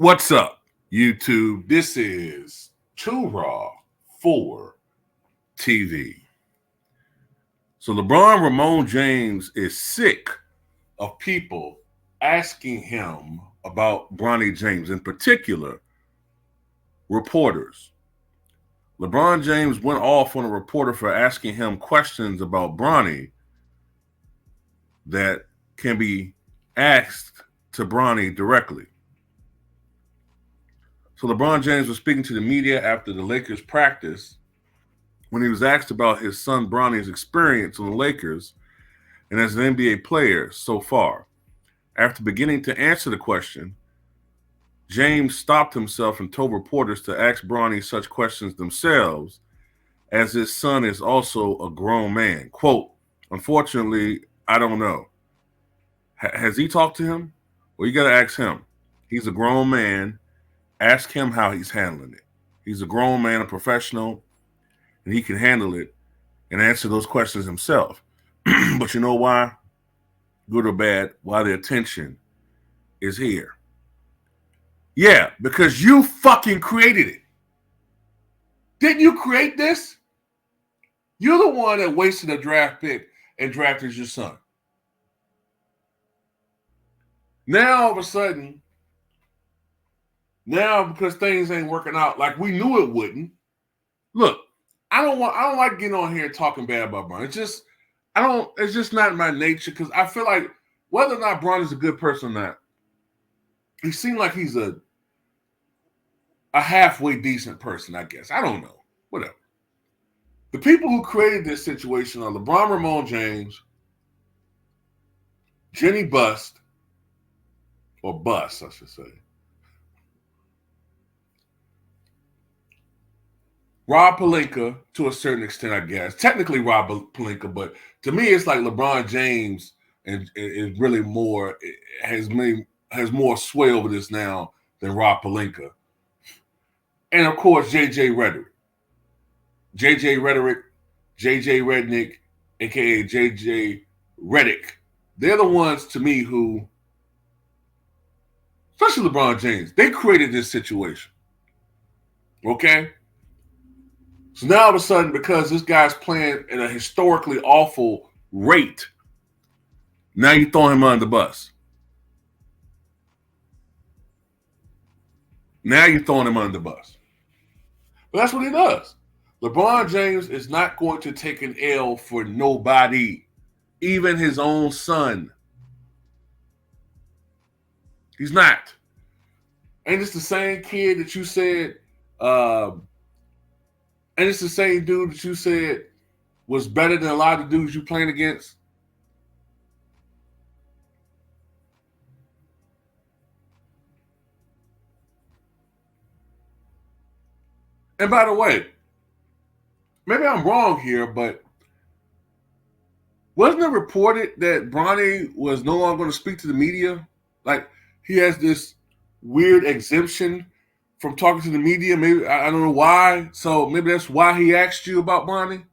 What's up, YouTube? This is Too Raw for TV. So LeBron Ramon James is sick of people asking him about Bronny James, in particular, reporters. LeBron James went off on a reporter for asking him questions about Bronny that can be asked to Bronny directly. So LeBron James was speaking to the media after the Lakers practice when he was asked about his son Bronny's experience on the Lakers and as an NBA player so far. After beginning to answer the question, James stopped himself and told reporters to ask Bronny such questions themselves, as his son is also a grown man. Quote, unfortunately, I don't know. Has he talked to him? Well, you got to ask him. He's a grown man. Ask him how he's handling it. He's a grown man, a professional, and he can handle it and answer those questions himself. But you know why? Good or bad, why the attention is here. Yeah, because you fucking created it. Didn't you create this? You're the one that wasted a draft pick and drafted your son. Now, all of a sudden, because things ain't working out like we knew it wouldn't. Look, I don't like getting on here and talking bad about Bron. It's just not my nature, because I feel like whether or not Bron is a good person or not, he seemed like he's a halfway decent person, I guess. I don't know. Whatever. The people who created this situation are LeBron Ramon James, Jenny Bust, or Bust, I should say, Rob Pelinka, to a certain extent, I guess. Technically Rob Pelinka, but to me, it's like LeBron James and is really more has more sway over this now than Rob Pelinka. And of course, JJ Rhetoric. JJ Rhetoric, JJ Rednick, aka JJ Redick. They're the ones to me who, especially LeBron James, they created this situation. Okay? So now all of a sudden, because this guy's playing at a historically awful rate, now you throw him under the bus. Now you're throwing him under the bus. But that's what he does. LeBron James is not going to take an L for nobody, even his own son. He's not. And it's the same kid that you said, and it's the same dude that you said was better than a lot of dudes you playing against. And by the way, maybe I'm wrong here, but wasn't it reported that Bronny was no longer going to speak to the media? Like, he has this weird exemption from talking to the media. Maybe, I don't know why. So maybe that's why he asked you about Bronny.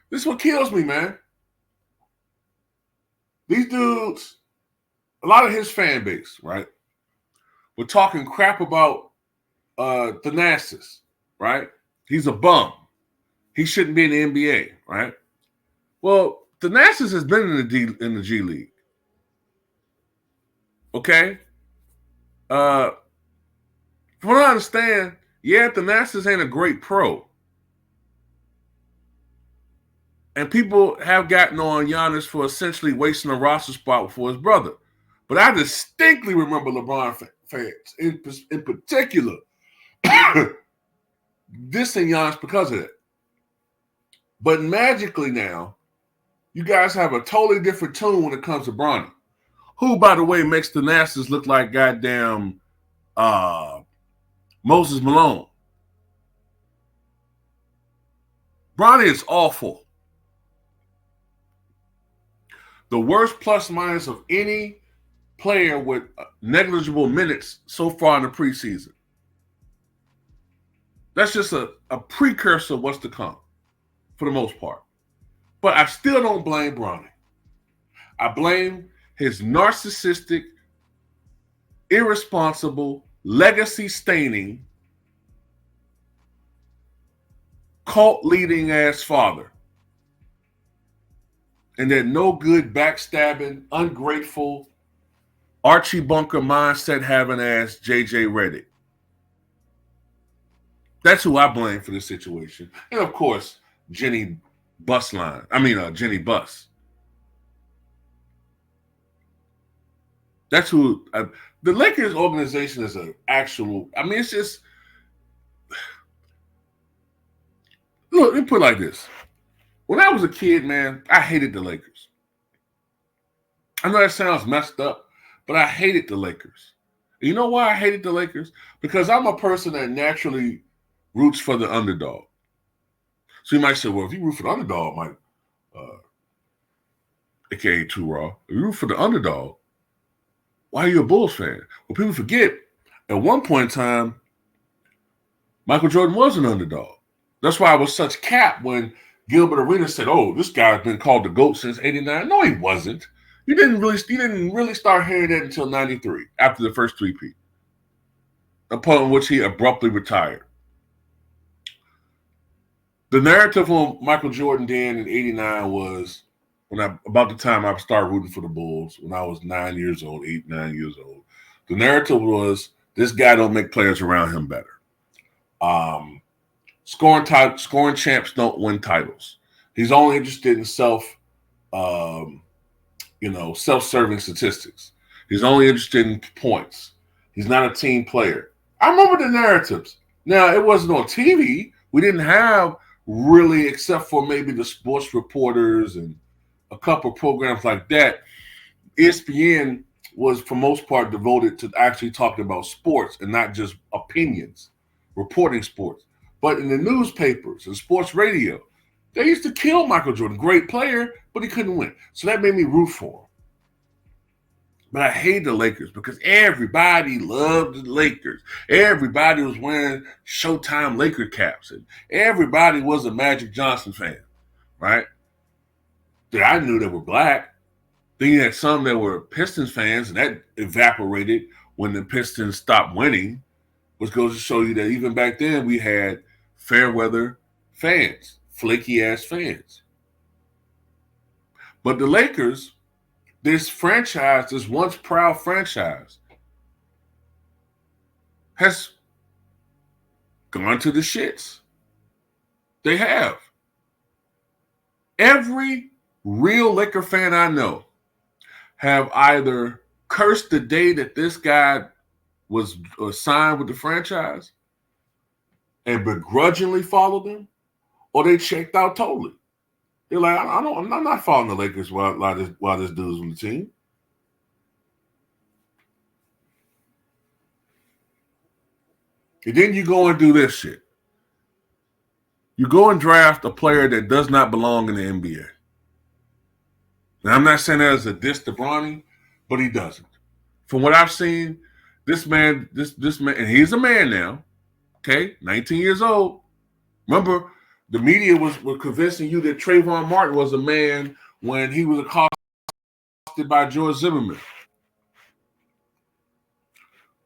This is what kills me, man. These dudes, a lot of his fan base, right, were talking crap about Thanasis, right? He's a bum. He shouldn't be in the NBA, right? Well, Thanasis has been in the G League. Okay? From what I understand, yeah, Thanasis ain't a great pro. And people have gotten on Giannis for essentially wasting a roster spot for his brother. But I distinctly remember LeBron fans, in particular, dissing Giannis because of it. But magically now, you guys have a totally different tune when it comes to Bronny, who, by the way, makes the Nasties look like goddamn Moses Malone. Bronny is awful. The worst plus minus of any player with negligible minutes so far in the preseason. That's just a precursor of what's to come, for the most part. But I still don't blame Bronny. I blame his narcissistic, irresponsible, legacy-staining, cult-leading ass father. And that no good, backstabbing, ungrateful, Archie Bunker mindset having ass JJ Redick. That's who I blame for this situation. And of course, Jenny Bus. That's who the Lakers organization is an actual. I mean, it's just look. Let me put it like this: when I was a kid, man, I hated the Lakers. I know that sounds messed up, but I hated the Lakers. And you know why I hated the Lakers? Because I'm a person that naturally roots for the underdog. So you might say, well, if you root for the underdog, Mike, aka Too Raw, if you root for the underdog, why are you a Bulls fan? Well, people forget, at one point in time, Michael Jordan was an underdog. That's why I was such cap when Gilbert Arenas said, oh, this guy's been called the GOAT since '89. No, he wasn't. You didn't really start hearing that until '93, after the first three-peat, upon which he abruptly retired. The narrative on Michael Jordan then in '89 was about the time I started rooting for the Bulls when I was 9 years old, 8, 9 years old. The narrative was this guy don't make players around him better. Scoring champs don't win titles. He's only interested in self-serving statistics. He's only interested in points. He's not a team player. I remember the narratives. Now, it wasn't on TV. We didn't have really, except for maybe the sports reporters and a couple of programs like that. ESPN was, for most part, devoted to actually talking about sports and not just opinions, reporting sports. But in the newspapers and sports radio, they used to kill Michael Jordan. Great player, but he couldn't win. So that made me root for him. But I hate the Lakers because everybody loved the Lakers. Everybody was wearing Showtime Laker caps. And everybody was a Magic Johnson fan, right? That I knew that were black. Then you had some that were Pistons fans, and that evaporated when the Pistons stopped winning, which goes to show you that even back then we had fair weather fans, flaky-ass fans. But the Lakers, this once proud franchise, has gone to the shits. They have. Every real Laker fan I know have either cursed the day that this guy was signed with the franchise and begrudgingly followed them, or they checked out totally. They're like, I'm not following the Lakers while this dude's on the team. And then you go and do this shit. You go and draft a player that does not belong in the NBA. Now, I'm not saying that as a diss to Bronny, but he doesn't. From what I've seen, this man, and he's a man now, okay, 19 years old. Remember, the media was convincing you that Trayvon Martin was a man when he was accosted by George Zimmerman.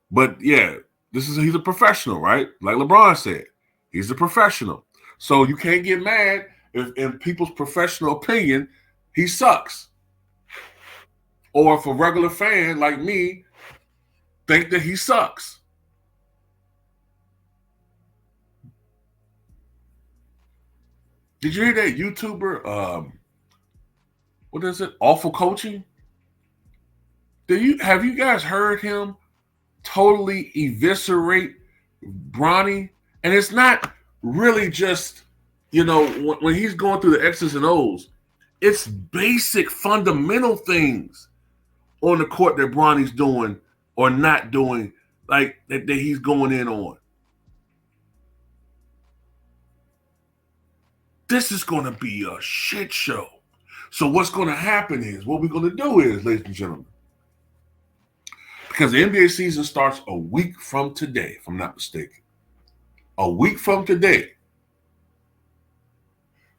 But yeah, he's a professional, right? Like LeBron said, he's a professional. So you can't get mad if, in people's professional opinion, he sucks. Or if a regular fan like me think that he sucks. Did you hear that YouTuber, what is it, Awful Coaching? Have you guys heard him totally eviscerate Bronny? And it's not really just, when he's going through the X's and O's, it's basic fundamental things on the court that Bronny's doing or not doing, like that he's going in on. This is going to be a shit show. So what's going to happen is, what we're going to do is, ladies and gentlemen, because the NBA season starts a week from today, if I'm not mistaken. A week from today.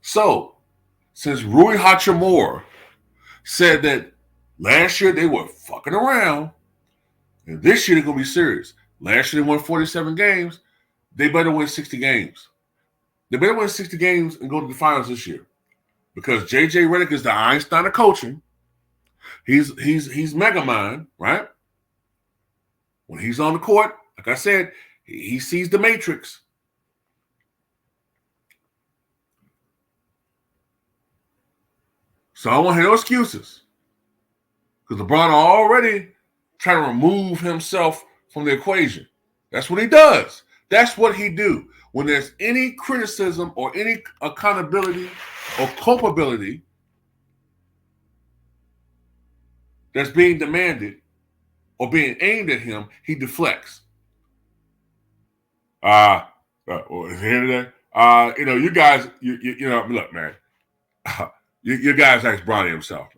So, since Rui Hachimura said that Last year they were fucking around, and this year they're gonna be serious. Last year they won 47 games. They better win 60 games. They better win 60 games and go to the finals this year. Because JJ Redick is the Einstein of coaching. He's mega mind, right? When he's on the court, like I said, he sees the matrix. So I don't want to hear no excuses. Because LeBron already trying to remove himself from the equation. That's what he does. That's what he do. When there's any criticism or any accountability or culpability that's being demanded or being aimed at him, he deflects. Here today. You guys, look, man. You guys ask Bronny himself,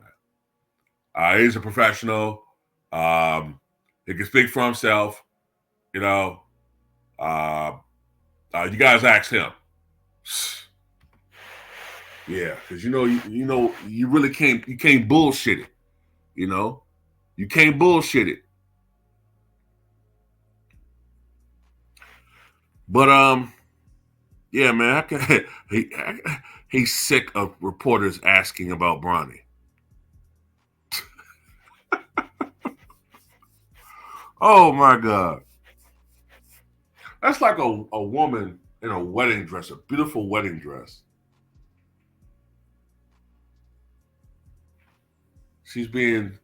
man. He's a professional. He can speak for himself. You guys ask him. Yeah, because you really can't bullshit it. You can't bullshit it. But yeah, man, he's sick of reporters asking about Bronny. Oh my God. That's like a woman in a wedding dress, a beautiful wedding dress. She's being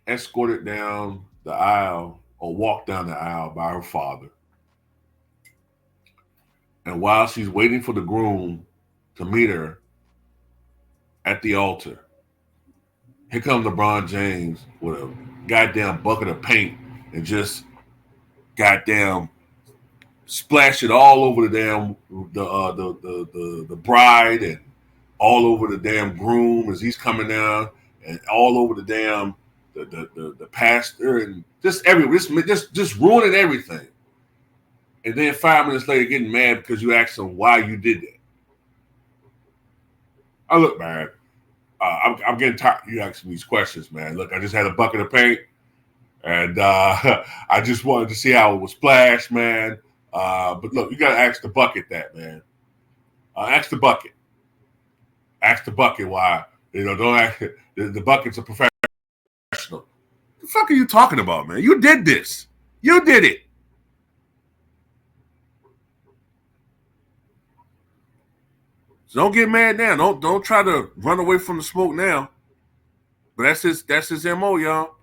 escorted down the aisle or walked down the aisle by her father. And while she's waiting for the groom to meet her at the altar, here comes LeBron James with a goddamn bucket of paint and just goddamn splash it all over the damn the bride and all over the damn groom as he's coming down and all over the damn the pastor and just everywhere, just ruining everything. And then 5 minutes later, getting mad because you asked them why you did that. I look, man. I'm getting tired of you asking these questions, man. Look, I just had a bucket of paint, and I just wanted to see how it was splashed, man. But look, you got to ask the bucket that, man. Ask the bucket. Ask the bucket why. Don't ask. The bucket's a professional. What the fuck are you talking about, man? You did this. You did it. So don't get mad now. Don't try to run away from the smoke now. But that's his MO, y'all.